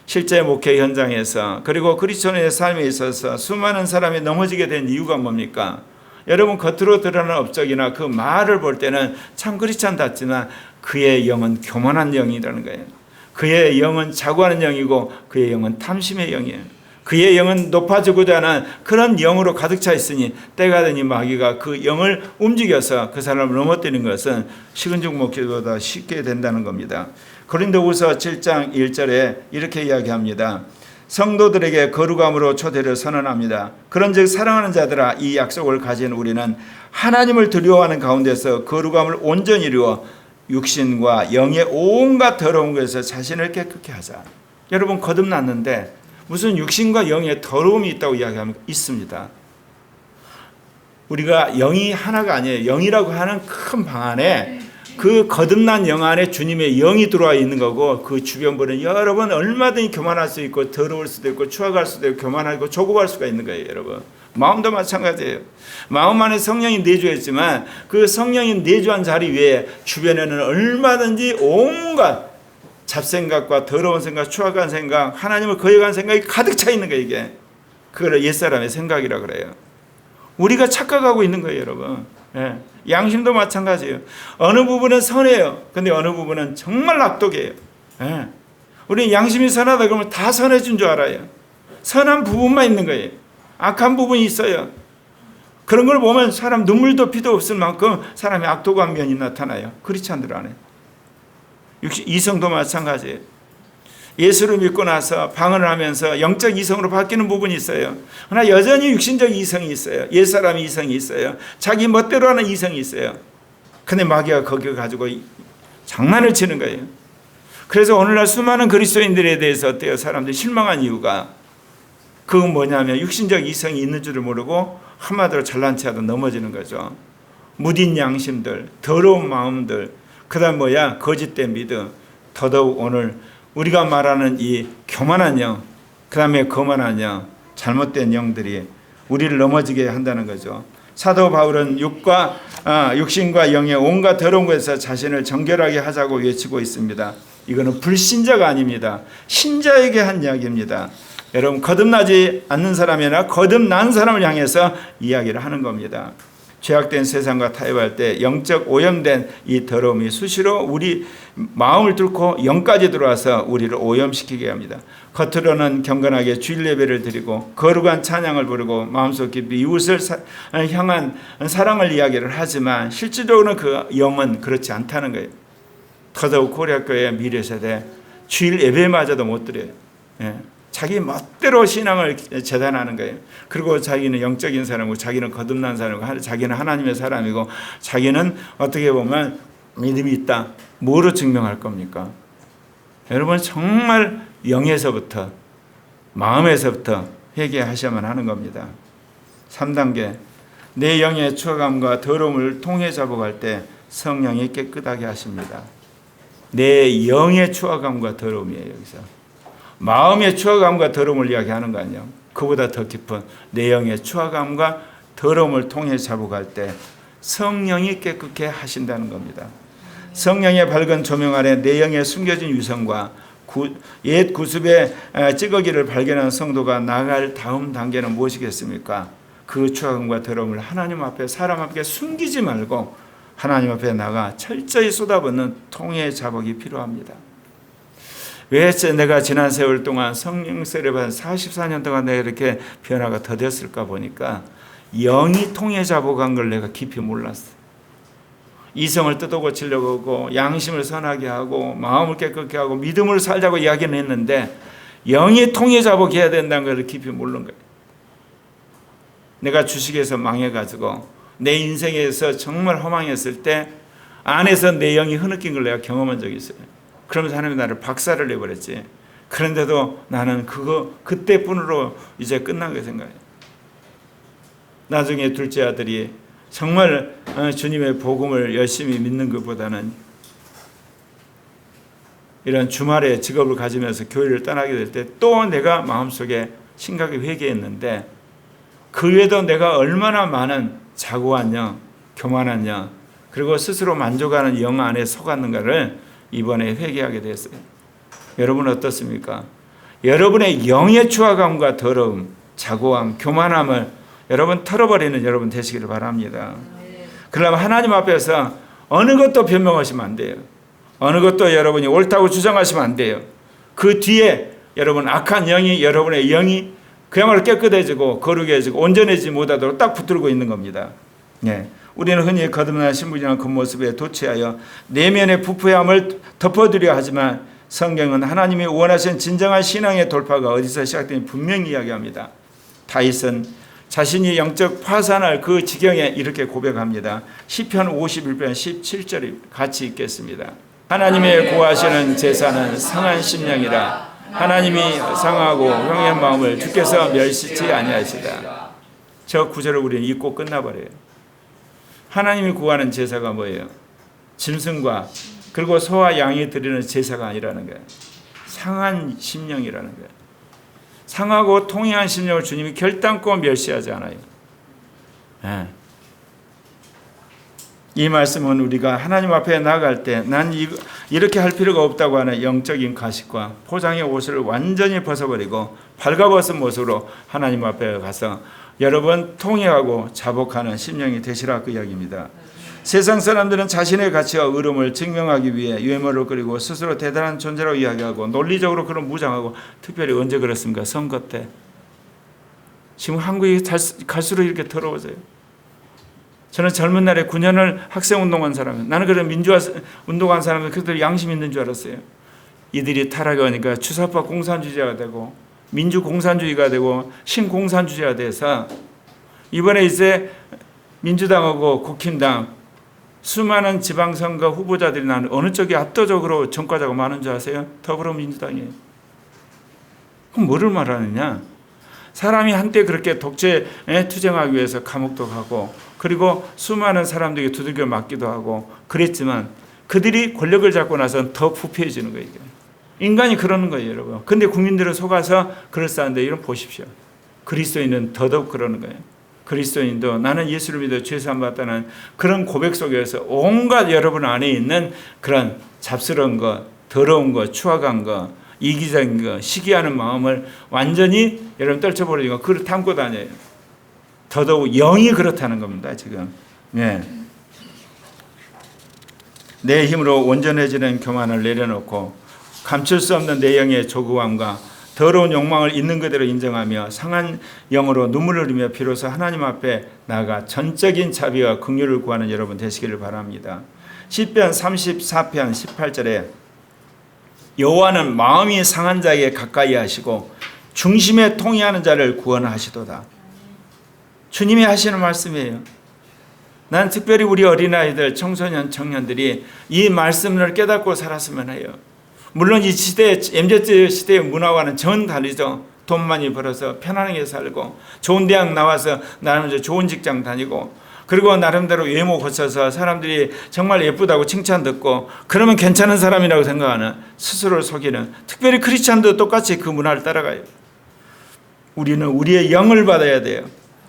실제 목회 현장에서 그리고 그리스도인의 삶에 있어서 수많은 사람이 넘어지게 된 이유가 뭡니까? 여러분 겉으로 드러나는 업적이나 그 말을 볼 때는 참 크리스찬답지만 그의 영은 교만한 영이라는 거예요. 그의 영은 자고하는 영이고 그의 영은 탐심의 영이에요. 그의 영은 높아지고자 하는 그런 영으로 가득 차 있으니 때가 되니 마귀가 그 영을 움직여서 그 사람을 넘어뜨리는 것은 식은죽 먹기보다 쉽게 된다는 겁니다. 고린도후서 7장 1절에 이렇게 이야기합니다. 성도들에게 거룩함으로 초대를 선언합니다. 그런즉 사랑하는 자들아 이 약속을 가진 우리는 하나님을 두려워하는 가운데서 거룩함을 온전히 이루어 육신과 영의 온갖 더러운 것에서 자신을 깨끗게 하자. 여러분 거듭났는데 무슨 육신과 영의 더러움이 있다고 이야기하면 있습니다. 우리가 영이 하나가 아니에요. 영이라고 하는 큰 방 안에 그 거듭난 영 안에 주님의 영이 들어와 있는 거고 그 주변부는 여러분 얼마든지 교만할 수 있고 더러울 수도 있고 추악할 수도 있고 교만하고 조급할 수가 있는 거예요. 여러분 마음도 마찬가지예요. 마음 안에 성령이 내주했지만 그 성령이 내주한 자리 위에 주변에는 얼마든지 온갖 잡생각과 더러운 생각, 추악한 생각, 하나님을 거역한 생각이 가득 차 있는 거예요. 이게 그걸 옛사람의 생각이라 그래요. 우리가 착각하고 있는 거예요. 여러분. 예. 양심도 마찬가지예요. 어느 부분은 선해요. 근데 어느 부분은 정말 악독이에요. 예. 우리 양심이 선하다 그러면 다 선해진 줄 알아요. 선한 부분만 있는 거예요. 악한 부분이 있어요. 그런 걸 보면 사람 눈물도 피도 없을 만큼 사람의 악독한 면이 나타나요. 크리스찬들 안에. 이성도 마찬가지예요. 예수를 믿고 나서 방언을 하면서 영적 이성으로 바뀌는 부분이 있어요. 그러나 여전히 육신적 이성이 있어요. 옛사람의 이성이 있어요. 자기 멋대로 하는 이성이 있어요. 근데 마귀가 거기를 가지고 장난을 치는 거예요. 그래서 오늘날 수많은 그리스도인들에 대해서 어때요? 사람들이 실망한 이유가 그건 뭐냐면 육신적 이성이 있는 줄을 모르고 한마디로 잘난 체하다 넘어지는 거죠. 무딘 양심들, 더러운 마음들, 그다음 거짓된 믿음. 더더욱 오늘 우리가 말하는 이 교만한 영, 그다음에 거만한 영, 잘못된 영들이 우리를 넘어지게 한다는 거죠. 사도 바울은 육신과 영의 온갖 더러운 것에서 자신을 정결하게 하자고 외치고 있습니다. 이거는 불신자가 아닙니다. 신자에게 한 이야기입니다. 여러분, 거듭나지 않는 사람이나 거듭난 사람을 향해서 이야기를 하는 겁니다. 죄악된 세상과 타협할 때 영적 오염된 이 더러움이 수시로 우리 마음을 뚫고 영까지 들어와서 우리를 오염시키게 합니다. 겉으로는 경건하게 주일 예배를 드리고 거룩한 찬양을 부르고 마음속 깊이 이웃을 향한 사랑을 이야기를 하지만 실질적으로는 그 영은 그렇지 않다는 거예요. 더더욱 고려교회 미래세대 주일 예배마저도 못 드려요. 자기 멋대로 신앙을 재단하는 거예요. 그리고 자기는 영적인 사람이고 자기는 거듭난 사람이고 자기는 하나님의 사람이고 자기는 어떻게 보면 믿음이 있다. 뭐로 증명할 겁니까? 여러분, 정말 영에서부터 마음에서부터 회개하셔야만 하는 겁니다. 3단계, 내 영의 추억함과 더러움을 통해 잡아갈 때 성령이 깨끗하게 하십니다. 내 영의 추억함과 더러움이에요. 여기서 마음의 추억함과 더러움을 이야기하는 거 아니에요. 그보다 더 깊은 내 영의 추억함과 더러움을 통해 잡아갈 때 성령이 깨끗게 하신다는 겁니다. 성령의 밝은 조명 아래 내 영에 숨겨진 위선과 옛 구습의 찌꺼기를 발견한 성도가 나아갈 다음 단계는 무엇이겠습니까? 그 추억함과 더러움을 하나님 앞에 사람 앞에 숨기지 말고 하나님 앞에 나가 철저히 쏟아붓는 통해 자복이 필요합니다. 왜 내가 지난 세월 동안 성령 세례 받은 44년 동안 내가 이렇게 변화가 더뎠을까 보니까 영이 통해 자복한 걸 내가 깊이 몰랐어. 이성을 뜯어고치려고 하고 양심을 선하게 하고 마음을 깨끗게 하고 믿음을 살자고 이야기는 했는데 영이 통해 자복해야 된다는 걸 깊이 모르는 거예요. 내가 주식에서 망해가지고 내 인생에서 정말 허망했을 때 안에서 내 영이 흐느낀 걸 내가 경험한 적이 있어요. 그러면서 하나님이 나를 박살을 내버렸지. 그런데도 나는 그때뿐으로 이제 끝난 거 생각해요. 나중에 둘째 아들이 정말 주님의 복음을 열심히 믿는 것보다는 이런 주말에 직업을 가지면서 교회를 떠나게 될 때 또 내가 마음속에 심각하게 회개했는데 그 외에도 내가 얼마나 많은 자고한 영, 교만한 영, 그리고 스스로 만족하는 영 안에 속았는가를 이번에 회개하게 됐어요. 여러분 어떻습니까? 여러분의 영의 추악함과 더러움, 자고함, 교만함을 여러분 털어버리는 여러분 되시기를 바랍니다. 그러면 하나님 앞에서 어느 것도 변명하시면 안 돼요. 어느 것도 여러분이 옳다고 주장하시면 안 돼요. 그 뒤에 여러분 악한 영이 여러분의 영이 그야말로 깨끗해지고 거룩해지고 온전해지지 못하도록 딱 붙들고 있는 겁니다. 우리는 흔히 거듭난 신분이라는 겉모습에 도취하여 내면의 부패함을 덮어두려 하지만 성경은 하나님이 원하신 진정한 신앙의 돌파가 어디서 시작되는지 분명히 이야기합니다. 다윗은 자신이 영적 파산할 그 지경에 이렇게 고백합니다. 시편 51편 17절 같이 읽겠습니다. 하나님의 구하시는 제사는 상한 심령이라 하나님이 상하고 형의 마음을 주께서 멸시치 아니하시다. 저 구절을 우리는 읽고 끝나버려요. 하나님이 구하는 제사가 뭐예요? 짐승과 그리고 소와 양이 드리는 제사가 아니라는 거예요. 상한 심령이라는 거예요. 상하고 통해한 심령을 주님이 결단코 멸시하지 않아요. 이 말씀은 우리가 하나님 앞에 나아갈 때 난 이렇게 할 필요가 없다고 하는 영적인 가식과 포장의 옷을 완전히 벗어버리고 발가벗은 모습으로 하나님 앞에 가서 여러분 통회하고 자복하는 심령이 되시라 그 이야기입니다. 세상 사람들은 자신의 가치와 의로움을 증명하기 위해 유행어를 그리고 스스로 대단한 존재라고 이야기하고 논리적으로 그런 무장하고 특별히 언제 그렇습니까? 선거 때. 지금 한국이 갈수록 이렇게 더러워져요. 저는 젊은 날에 9년을 학생운동한 사람이에요. 나는 그런 민주화 운동한 사람은 그들이 양심 있는 줄 알았어요. 이들이 타락이 오니까 주사파 공산주의자가 되고 민주공산주의가 되고 신공산주의가 돼서 이번에 이제 민주당하고 국힘당 수많은 지방선거 후보자들이 나는 어느 쪽이 압도적으로 전과자가 많은 줄 아세요? 더불어민주당이에요. 그럼 뭐를 말하느냐? 사람이 한때 그렇게 독재에 투쟁하기 위해서 감옥도 가고 그리고 수많은 사람들에게 두들겨 맞기도 하고 그랬지만 그들이 권력을 잡고 나서는 더 부패해지는 거예요. 인간이 그러는 거예요, 여러분. 근데 국민들은 속아서 그럴싸한데 이런 보십시오. 그리스도인은 더더욱 그러는 거예요. 그리스도인도 나는 예수를 믿어 죄 사함 받다는 그런 고백 속에서 온갖 여러분 안에 있는 그런 잡스러운 것, 더러운 것, 추악한 것, 이기적인 것, 시기하는 마음을 완전히 여러분 떨쳐버리고 그걸 담고 다녀요. 더더욱 영이 그렇다는 겁니다, 지금. 네. 내 힘으로 온전해지는 교만을 내려놓고 감출 수 없는 내 영의 조급함과 더러운 욕망을 있는 그대로 인정하며 상한 영으로 눈물을 흘리며 비로소 하나님 앞에 나아가 전적인 자비와 긍휼을 구하는 여러분 되시기를 바랍니다. 시편 34편 18절에 여호와는 마음이 상한 자에게 가까이 하시고 중심에 통회하는 자를 구원하시도다. 주님이 하시는 말씀이에요. 난 특별히 우리 어린아이들, 청소년, 청년들이 이 말씀을 깨닫고 살았으면 해요. 물론 이 시대, MZ 시대의 문화와는 전 다르죠. 돈 많이 벌어서 편안하게 살고 좋은 대학 나와서 나름대로 좋은 직장 다니고 그리고 나름대로 외모 고쳐서 사람들이 정말 예쁘다고 칭찬 듣고 그러면 괜찮은 사람이라고 생각하는 스스로를 속이는 특별히 크리스찬도 똑같이 그 문화를 따라가요. 우리는 우리의 영을 받아야 돼요.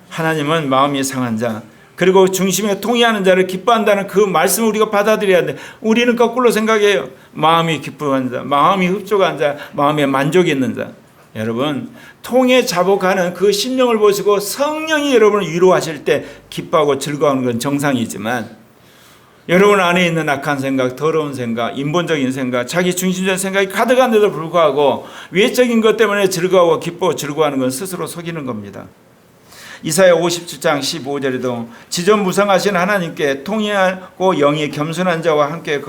하나님은 마음이 상한 자 그리고 중심에 통회하는 자를 기뻐한다는 그 말씀을 우리가 받아들여야 돼. 우리는 거꾸로 생각해요. 마음이 기뻐하는 자, 마음이 흡족한 자, 마음에 만족이 있는 자. 여러분 통에 자복하는 그 심령을 보시고 성령이 여러분을 위로하실 때 기뻐하고 즐거워하는 건 정상이지만 여러분 안에 있는 악한 생각, 더러운 생각, 인본적인 생각, 자기 중심적인 생각이 가득한데도 불구하고 외적인 것 때문에 즐거워하고 기뻐 즐거워하는 건 스스로 속이는 겁니다. 이사야 57장 15절에도 지존무성하신 하나님께 통회하고 영이 겸손한 자와 함께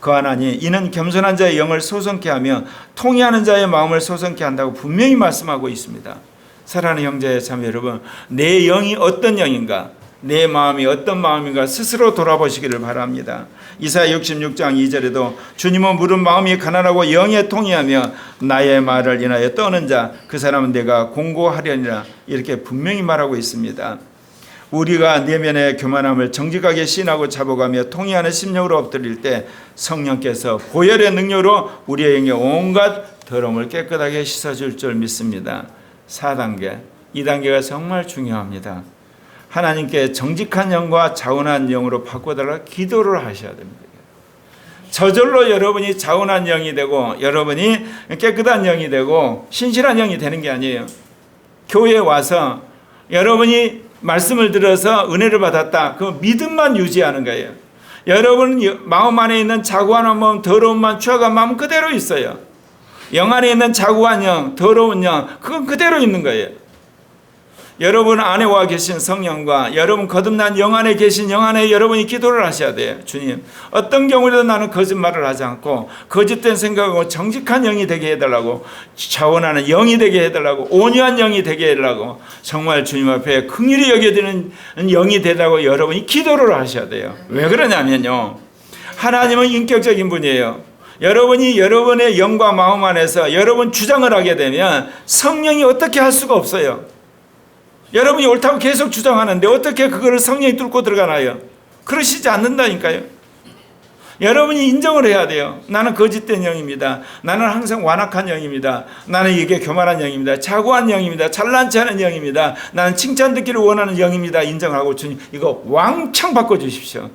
거하나니 이는 겸손한 자의 영을 소성케 하며 통회하는 자의 마음을 소성케 한다고 분명히 말씀하고 있습니다. 사랑하는 형제 자매 여러분, 내 영이 어떤 영인가, 내 마음이 어떤 마음인가 스스로 돌아보시기를 바랍니다. 이사야 66장 2절에도 주님은 물은 마음이 가난하고 영에 통회하며 나의 말을 인하여 떠는 자 그 사람은 내가 공고하려니라 이렇게 분명히 말하고 있습니다. 우리가 내면의 교만함을 정직하게 시인하고 자복하며 통회하는 심령으로 엎드릴 때 성령께서 보혈의 능력으로 우리의 영의 온갖 더러움을 깨끗하게 씻어줄 줄 믿습니다. 4단계, 이 단계가 정말 중요합니다. 하나님께 정직한 영과 자원한 영으로 바꿔달라 기도를 하셔야 됩니다. 저절로 여러분이 자원한 영이 되고 여러분이 깨끗한 영이 되고 신실한 영이 되는 게 아니에요. 교회에 와서 여러분이 말씀을 들어서 은혜를 받았다. 그 믿음만 유지하는 거예요. 여러분 마음 안에 있는 자고한 마음, 더러운만 추악한 마음 그대로 있어요. 영 안에 있는 자고한 영, 더러운 영 그건 그대로 있는 거예요. 여러분 안에 와 계신 성령과 여러분 거듭난 영 안에 계신 영 안에 여러분이 기도를 하셔야 돼요. 주님 어떤 경우라도 나는 거짓말을 하지 않고 거짓된 생각하고 정직한 영이 되게 해달라고 자원하는 영이 되게 해달라고 온유한 영이 되게 해달라고 정말 주님 앞에 긍휼히 여겨지는 영이 되라고 여러분이 기도를 하셔야 돼요. 왜 그러냐면요, 하나님은 인격적인 분이에요. 여러분이 여러분의 영과 마음 안에서 여러분 주장을 하게 되면 성령이 어떻게 할 수가 없어요. 여러분이 옳다고 계속 주장하는데 어떻게 그거를 성령이 뚫고 들어가나요? 그러시지 않는다니까요. 여러분이 인정을 해야 돼요. 나는 거짓된 영입니다. 나는 항상 완악한 영입니다. 나는 이게 교만한 영입니다. 자고한 영입니다. 잘난치 않은 영입니다. 나는 칭찬 듣기를 원하는 영입니다. 인정하고 주님 이거 왕창 바꿔주십시오.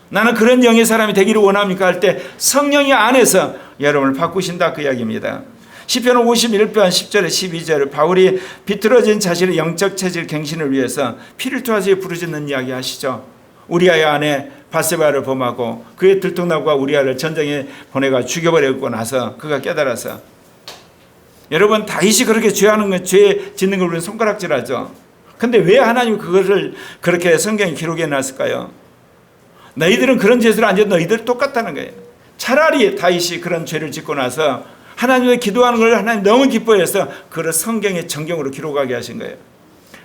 나는 그런 영의 사람이 되기를 원합니까? 할 때 성령이 안에서 여러분을 바꾸신다 그 이야기입니다. 시편 51편 10절에 12절 바울이 비틀어진 자신의 영적 체질 갱신을 위해서 피를 토하시 부르짖는 이야기 하시죠. 우리아 안에 바세바를 범하고 그의 들통나무가 우리아를 전쟁에 보내가 죽여버리고 나서 그가 깨달아서 여러분 다윗이 그렇게 죄하는 건 죄 짓는 걸 우리는 손가락질하죠. 근데 왜 하나님이 그것을 그렇게 성경에 기록해 놨을까요? 너희들은 그런 죄를 안 지어도 너희들 똑같다는 거예요. 차라리 다윗이 그런 죄를 짓고 나서 하나님의 기도하는 걸 하나님 너무 기뻐해서 그걸 성경의 정경으로 기록하게 하신 거예요.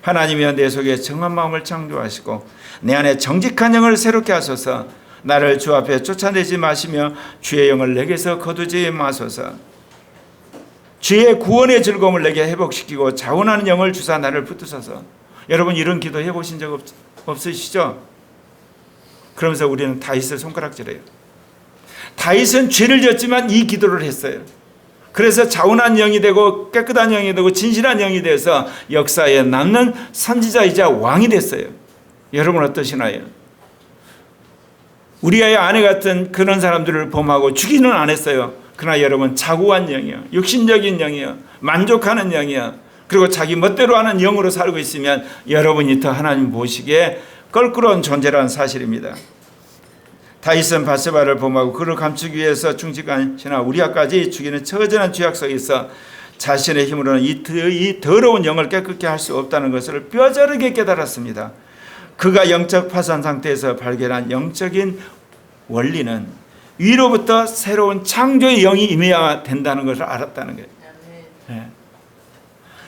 하나님이여 내 속에 정한 마음을 창조하시고 내 안에 정직한 영을 새롭게 하소서. 나를 주 앞에 쫓아내지 마시며 주의 영을 내게서 거두지 마소서. 주의 구원의 즐거움을 내게 회복시키고 자원하는 영을 주사 나를 붙드소서. 여러분 이런 기도 해보신 적 없으시죠? 그러면서 우리는 다윗을 손가락질해요. 다윗은 죄를 지었지만 이 기도를 했어요. 그래서 자원한 영이 되고 깨끗한 영이 되고 진실한 영이 돼서 역사에 남는 선지자이자 왕이 됐어요. 여러분 어떠시나요? 우리아의 아내 같은 그런 사람들을 범하고 죽이는 안 했어요. 그러나 여러분 자고한 영이요, 육신적인 영이요, 만족하는 영이요, 그리고 자기 멋대로 하는 영으로 살고 있으면 여러분이 더 하나님 보시기에 껄끄러운 존재라는 사실입니다. 다윗은 바세바를 범하고 그를 감추기 위해서 중직한 신하 우리아까지 죽이는 처절한 죄악 속에서 자신의 힘으로는 이 더러운 영을 깨끗게 할 수 없다는 것을 뼈저리게 깨달았습니다. 그가 영적 파산 상태에서 발견한 영적인 원리는 위로부터 새로운 창조의 영이 임해야 된다는 것을 알았다는 거예요. 네.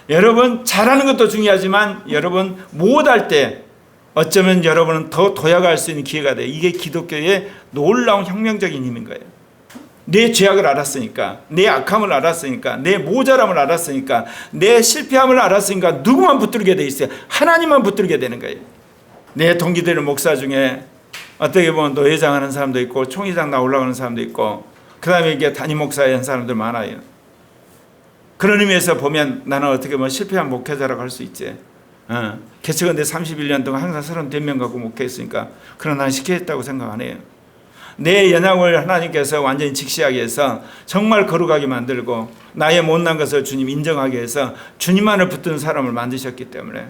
여러분 잘하는 것도 중요하지만 여러분 못할 때 어쩌면 여러분은 더 도약할 수 있는 기회가 돼요. 이게 기독교의 놀라운 혁명적인 힘인 거예요. 내 죄악을 알았으니까, 내 악함을 알았으니까, 내 모자람을 알았으니까, 내 실패함을 알았으니까 누구만 붙들게 돼 있어요? 하나님만 붙들게 되는 거예요. 내 동기들의 목사 중에 어떻게 보면 노회장 하는 사람도 있고 총회장 나 올라가는 사람도 있고 그 다음에 이게 담임 목사에 한 사람들 많아요. 그런 의미에서 보면 나는 어떻게 보면 실패한 목회자라고 할 수 있지. 개척한 데 31년 동안 항상 32명 갖고 목회했으니까 그런 나는 시켜했다고 생각 안 해요. 내 연약을 하나님께서 완전히 직시하게 해서 정말 거룩하게 만들고 나의 못난 것을 주님 인정하게 해서 주님만을 붙든 사람을 만드셨기 때문에,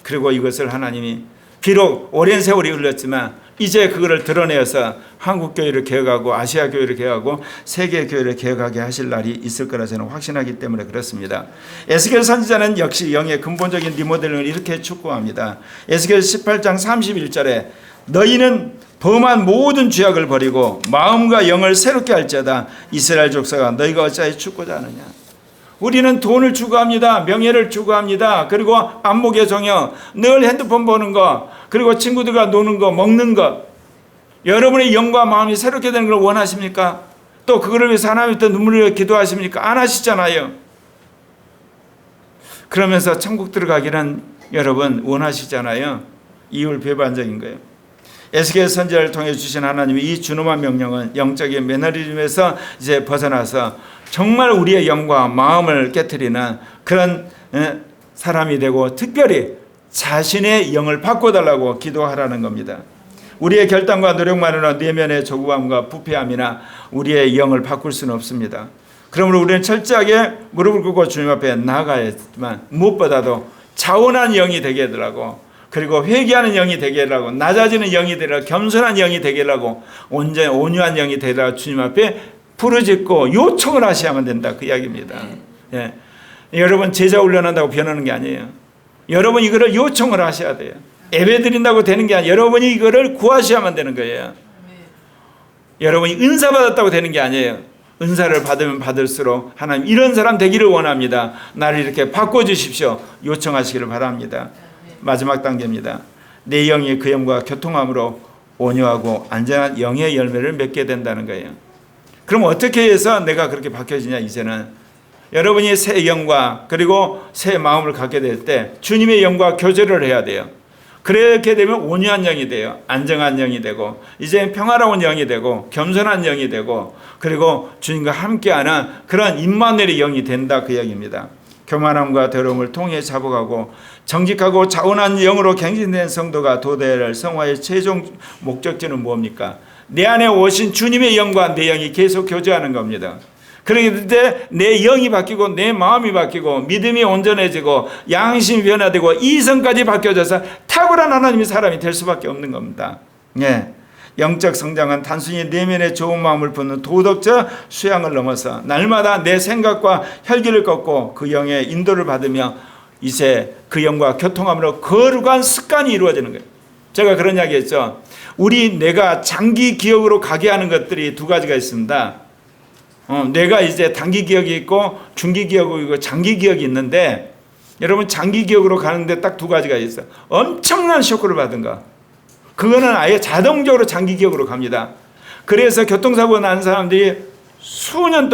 그리고 이것을 하나님이 비록 오랜 세월이 흘렀지만 이제 그거를 드러내어서 한국교회를 개혁하고 아시아교회를 개혁하고 세계교회를 개혁하게 하실 날이 있을 거라 저는 확신하기 때문에 그렇습니다. 에스겔 선지자는 역시 영의 근본적인 리모델링을 이렇게 촉구합니다. 에스겔 18장 31절에 너희는 범한 모든 죄악을 버리고 마음과 영을 새롭게 할지어다. 이스라엘 족속아 너희가 어찌하여 죽고자 하느냐. 우리는 돈을 추구합니다. 명예를 추구합니다. 그리고 안목의 정욕, 늘 핸드폰 보는 거, 그리고 친구들과 노는 거, 먹는 거. 여러분의 영과 마음이 새롭게 되는 걸 원하십니까? 또 그거를 위해서 하나님께 눈물을 흘려 기도하십니까? 안 하시잖아요. 그러면서 천국 들어가기는 여러분 원하시잖아요. 이율배반적인 거예요. 에스겔 선지자를 통해 주신 하나님의 이 준엄한 명령은 영적인 매너리즘에서 이제 벗어나서 정말 우리의 영과 마음을 깨트리는 그런 사람이 되고 특별히 자신의 영을 바꿔달라고 기도하라는 겁니다. 우리의 결단과 노력만으로 내면의 조급함과 부패함이나 우리의 영을 바꿀 수는 없습니다. 그러므로 우리는 철저하게 무릎을 꿇고 주님 앞에 나아가야지만 무엇보다도 자원한 영이 되게 해달라고, 그리고 회개하는 영이 되게 하라고, 낮아지는 영이 되라고, 겸손한 영이 되게 하라고, 온유한 영이 되라고 주님 앞에 부르짖고 요청을 하셔야만 된다, 그 이야기입니다. 예. 여러분 제자 훈련한다고 변하는 게 아니에요. 여러분 이거를 요청을 하셔야 돼요. 예배 드린다고 되는 게 아니에요. 여러분이 이거를 구하셔야만 되는 거예요. 여러분이 은사 받았다고 되는 게 아니에요. 은사를 받으면 받을수록 하나님 이런 사람 되기를 원합니다. 나를 이렇게 바꿔주십시오. 요청하시기를 바랍니다. 마지막 단계입니다. 내 영이 그 영과 교통함으로 온유하고 안전한 영의 열매를 맺게 된다는 거예요. 그럼 어떻게 해서 내가 그렇게 바뀌어지냐? 이제는 여러분이 새 영과 그리고 새 마음을 갖게 될 때 주님의 영과 교제를 해야 돼요. 그렇게 되면 온유한 영이 돼요. 안정한 영이 되고 이제 평화로운 영이 되고 겸손한 영이 되고 그리고 주님과 함께하는 그런 임마누엘의 영이 된다, 그 이야기입니다. 교만함과 더러움을 통해 자복하고 정직하고 자원한 영으로 갱신된 성도가 도달할 성화의 최종 목적지는 뭡니까? 내 안에 오신 주님의 영과 내 영이 계속 교제하는 겁니다. 그럴 때 내 영이 바뀌고 내 마음이 바뀌고 믿음이 온전해지고 양심이 변화되고 이성까지 바뀌어져서 탁월한 하나님의 사람이 될 수밖에 없는 겁니다. 예. 영적 성장은 단순히 내면의 좋은 마음을 품는 도덕적 수양을 넘어서 날마다 내 생각과 혈기를 꺾고 그 영의 인도를 받으며 이제 그 영과 교통함으로 거룩한 습관이 이루어지는 거예요. 제가 그런 이야기 했죠. 내가 장기 기억으로 가게 하는 것들이 두 가지가 있습니다. 뇌가 이제 단기 기억이 있고 중기 기억이 있고 장기 기억이 있는데, 여러분 장기 기억으로 가는데 딱 두 가지가 있어요. 엄청난 쇼크를 받은 거, 그거는 아예 자동적으로 장기 기억으로 갑니다. 그래서 교통사고 난 사람들이 수십 년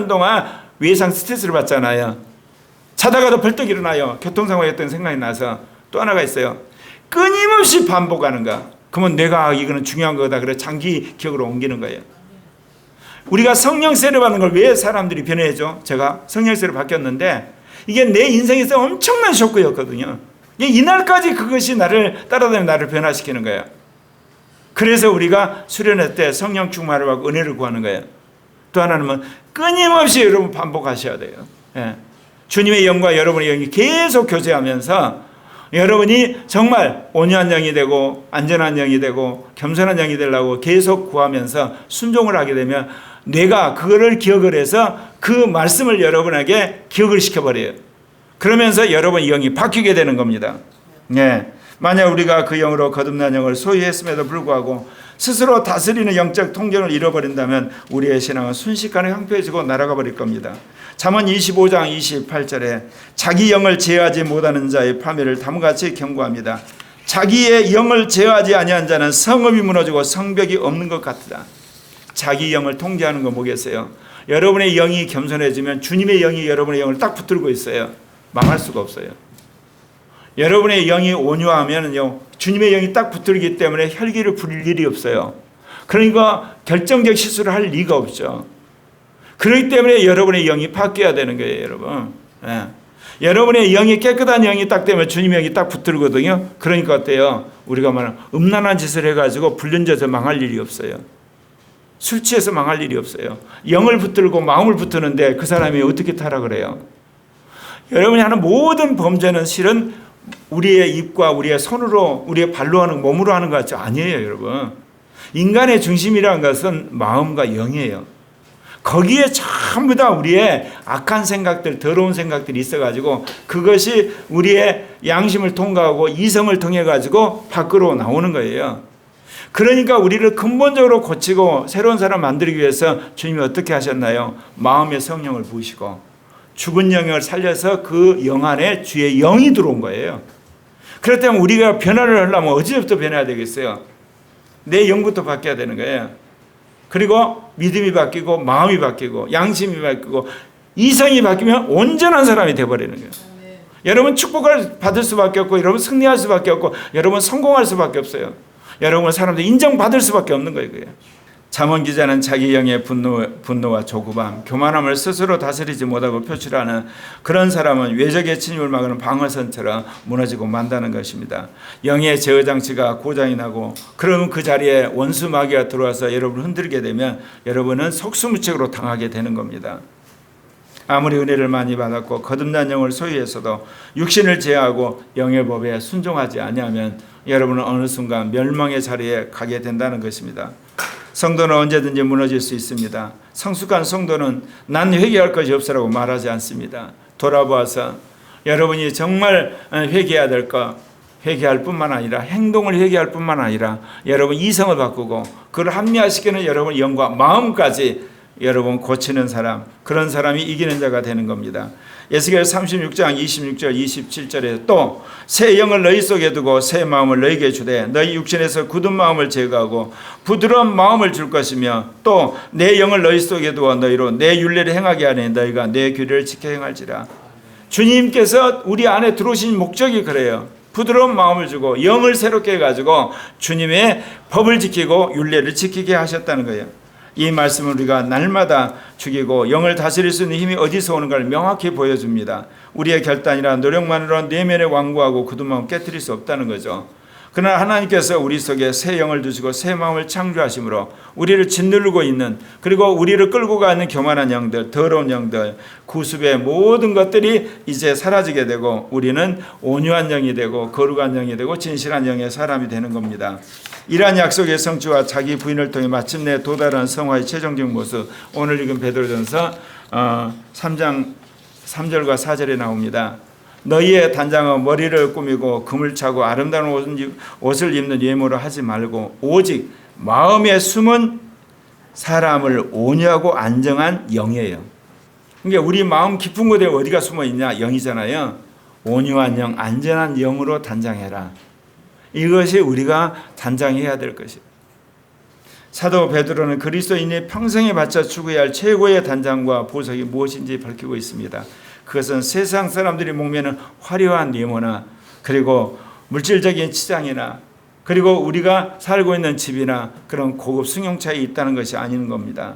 동안 외상 스트레스를 받잖아요. 자다가도 벌떡 일어나요. 교통사고였던 생각이 나서. 또 하나가 있어요. 끊임없이 반복하는 거. 그러면 내가 이거는 중요한 거다. 그래 장기 기억으로 옮기는 거예요. 우리가 성령세를 받는 걸 왜 사람들이 변해죠? 제가 성령세를 바뀌었는데 이게 내 인생에서 엄청난 쇼크였거든요. 이날까지 그것이 나를 따라다니며 나를 변화시키는 거예요. 그래서 우리가 수련회 때 성령 충만을 받고 은혜를 구하는 거예요. 또 하나는 끊임없이 여러분 반복하셔야 돼요. 예. 주님의 영과 여러분의 영이 계속 교제하면서 여러분이 정말 온유한 영이 되고 안전한 영이 되고 겸손한 영이 되려고 계속 구하면서 순종을 하게 되면 뇌가 그거를 기억을 해서 그 말씀을 여러분에게 기억을 시켜버려요. 그러면서 여러분의 영이 바뀌게 되는 겁니다. 네. 만약 우리가 그 영으로 거듭난 영을 소유했음에도 불구하고 스스로 다스리는 영적 통제를 잃어버린다면 우리의 신앙은 순식간에 황폐해지고 날아가 버릴 겁니다. 잠언 25장 28절에 자기 영을 제어하지 못하는 자의 파멸을 다음같이 경고합니다. 자기의 영을 제어하지 아니한 자는 성읍이 무너지고 성벽이 없는 것 같다. 자기 영을 통제하는 건 뭐겠어요? 여러분의 영이 겸손해지면 주님의 영이 여러분의 영을 딱 붙들고 있어요. 망할 수가 없어요. 여러분의 영이 온유하면요, 주님의 영이 딱 붙들기 때문에 혈기를 부릴 일이 없어요. 그러니까 결정적 실수를 할 리가 없죠. 그렇기 때문에 여러분의 영이 바뀌어야 되는 거예요, 여러분. 예. 여러분의 영이 깨끗한 영이 딱 되면 주님의 영이 딱 붙들거든요. 그러니까 어때요? 우리가 말하는 음란한 짓을 해가지고 불륜져서 망할 일이 없어요. 술 취해서 망할 일이 없어요. 영을 붙들고 마음을 붙드는데 그 사람이 어떻게 타락을 해요? 여러분이 하는 모든 범죄는 실은 우리의 입과 우리의 손으로 우리의 발로 하는 몸으로 하는 것 같죠? 아니에요, 여러분. 인간의 중심이라는 것은 마음과 영이에요. 거기에 전부 다 우리의 악한 생각들, 더러운 생각들이 있어가지고 그것이 우리의 양심을 통과하고 이성을 통해 가지고 밖으로 나오는 거예요. 그러니까 우리를 근본적으로 고치고 새로운 사람 만들기 위해서 주님이 어떻게 하셨나요? 마음의 성령을 부으시고 죽은 영을 살려서 그 영 안에 주의 영이 들어온 거예요. 그렇다면 우리가 변화를 하려면 어디서부터 변해야 되겠어요? 내 영부터 바뀌어야 되는 거예요. 그리고 믿음이 바뀌고 마음이 바뀌고 양심이 바뀌고 이성이 바뀌면 온전한 사람이 되어버리는 거예요. 네. 여러분 축복을 받을 수밖에 없고 여러분 승리할 수밖에 없고 여러분 성공할 수밖에 없어요. 여러분 사람들 인정받을 수밖에 없는 거예요. 잠언 기자는 자기 영의 분노와 조급함, 교만함을 스스로 다스리지 못하고 표출하는 그런 사람은 외적의 침입을 막는 방어선처럼 무너지고 만다는 것입니다. 영의 제어 장치가 고장이 나고 그러면 그 자리에 원수 마귀가 들어와서 여러분을 흔들게 되면 여러분은 속수무책으로 당하게 되는 겁니다. 아무리 은혜를 많이 받았고 거듭난 영을 소유해서도 육신을 제어하고 영의 법에 순종하지 아니하면 여러분은 어느 순간 멸망의 자리에 가게 된다는 것입니다. 성도는 언제든지 무너질 수 있습니다. 성숙한 성도는 난 회개할 것이 없으라고 말하지 않습니다. 돌아보아서 여러분이 정말 회개해야 될 것, 회개할 뿐만 아니라 행동을 회개할 뿐만 아니라 여러분 이성을 바꾸고 그걸 합리화시키는 여러분 영과 마음까지 여러분 고치는 사람, 그런 사람이 이기는 자가 되는 겁니다. 에스겔 36장 26절 27절에 또 새 영을 너희 속에 두고 새 마음을 너희에게 주되 너희 육신에서 굳은 마음을 제거하고 부드러운 마음을 줄 것이며 또 내 영을 너희 속에 두어 너희로 내 율례를 행하게 하니 너희가 내 규례를 지켜 행할지라. 주님께서 우리 안에 들어오신 목적이 그래요. 부드러운 마음을 주고 영을 새롭게 해가지고 주님의 법을 지키고 율례를 지키게 하셨다는 거예요. 이 말씀을 우리가 날마다 죽이고 영을 다스릴 수 있는 힘이 어디서 오는가를 명확히 보여줍니다. 우리의 결단이나 노력만으로는 내면에 완고하고 굳은 마음을 깨뜨릴 수 없다는 거죠. 그러나 하나님께서 우리 속에 새 영을 두시고 새 마음을 창조하심으로 우리를 짓누르고 있는, 그리고 우리를 끌고 가는 교만한 영들, 더러운 영들, 구습의 모든 것들이 이제 사라지게 되고 우리는 온유한 영이 되고 거룩한 영이 되고 진실한 영의 사람이 되는 겁니다. 이러한 약속의 성취와 자기 부인을 통해 마침내 도달한 성화의 최종적 모습, 오늘 읽은 베드로전서 3장 3절과 4절에 나옵니다. 너희의 단장은 머리를 꾸미고 금을 차고 아름다운 옷을 입는 외모로 하지 말고 오직 마음에 숨은 사람을 온유하고 안정한 영이에요. 그러니까 우리 마음 깊은 곳에 어디가 숨어 있냐? 영이잖아요. 온유한 영, 안전한 영으로 단장해라. 이것이 우리가 단장해야 될 것이에요. 사도 베드로는 그리스도인이 평생에 바쳐 추구해야 할 최고의 단장과 보석이 무엇인지 밝히고 있습니다. 그것은 세상 사람들이 목매는 화려한 미모나 그리고 물질적인 치장이나 그리고 우리가 살고 있는 집이나 그런 고급 승용차에 있다는 것이 아닌 겁니다.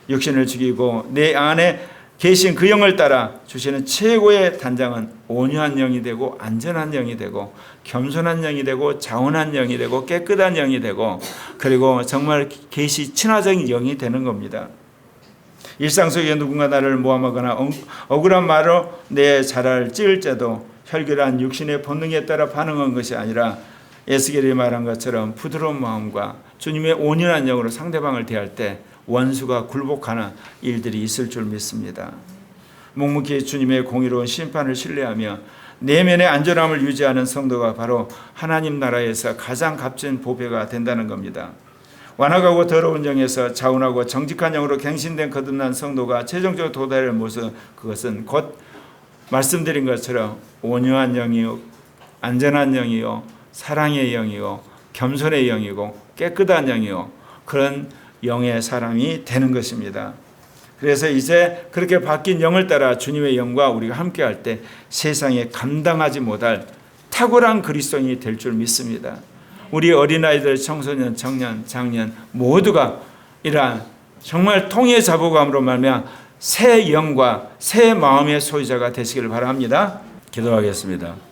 육신을 죽이고 내 안에 계신 그 영을 따라 주시는 최고의 단장은 온유한 영이 되고 안전한 영이 되고 겸손한 영이 되고 자원한 영이 되고 깨끗한 영이 되고 그리고 정말 계시 친화적인 영이 되는 겁니다. 일상 속에 누군가 나를 모함하거나 억울한 말로 내 자랄 찌을때도 혈기란 육신의 본능에 따라 반응한 것이 아니라 에스겔이 말한 것처럼 부드러운 마음과 주님의 온유한 영으로 상대방을 대할 때 원수가 굴복하는 일들이 있을 줄 믿습니다. 묵묵히 주님의 공의로운 심판을 신뢰하며 내면의 안전함을 유지하는 성도가 바로 하나님 나라에서 가장 값진 보배가 된다는 겁니다. 완악하고 더러운 영에서 자원하고 정직한 영으로 갱신된 거듭난 성도가 최종적으로 도달할 모습, 그것은 곧 말씀드린 것처럼 온유한 영이요, 안전한 영이요, 사랑의 영이요, 겸손의 영이고 깨끗한 영이요, 그런 영의 사람이 되는 것입니다. 그래서 이제 그렇게 바뀐 영을 따라 주님의 영과 우리가 함께할 때 세상에 감당하지 못할 탁월한 그리스도인이 될 줄 믿습니다. 우리 어린아이들, 청소년, 청년, 장년 모두가 이러한 정말 통의 자부감으로 말미암아 새 영과 새 마음의 소유자가 되시기를 바랍니다. 기도하겠습니다.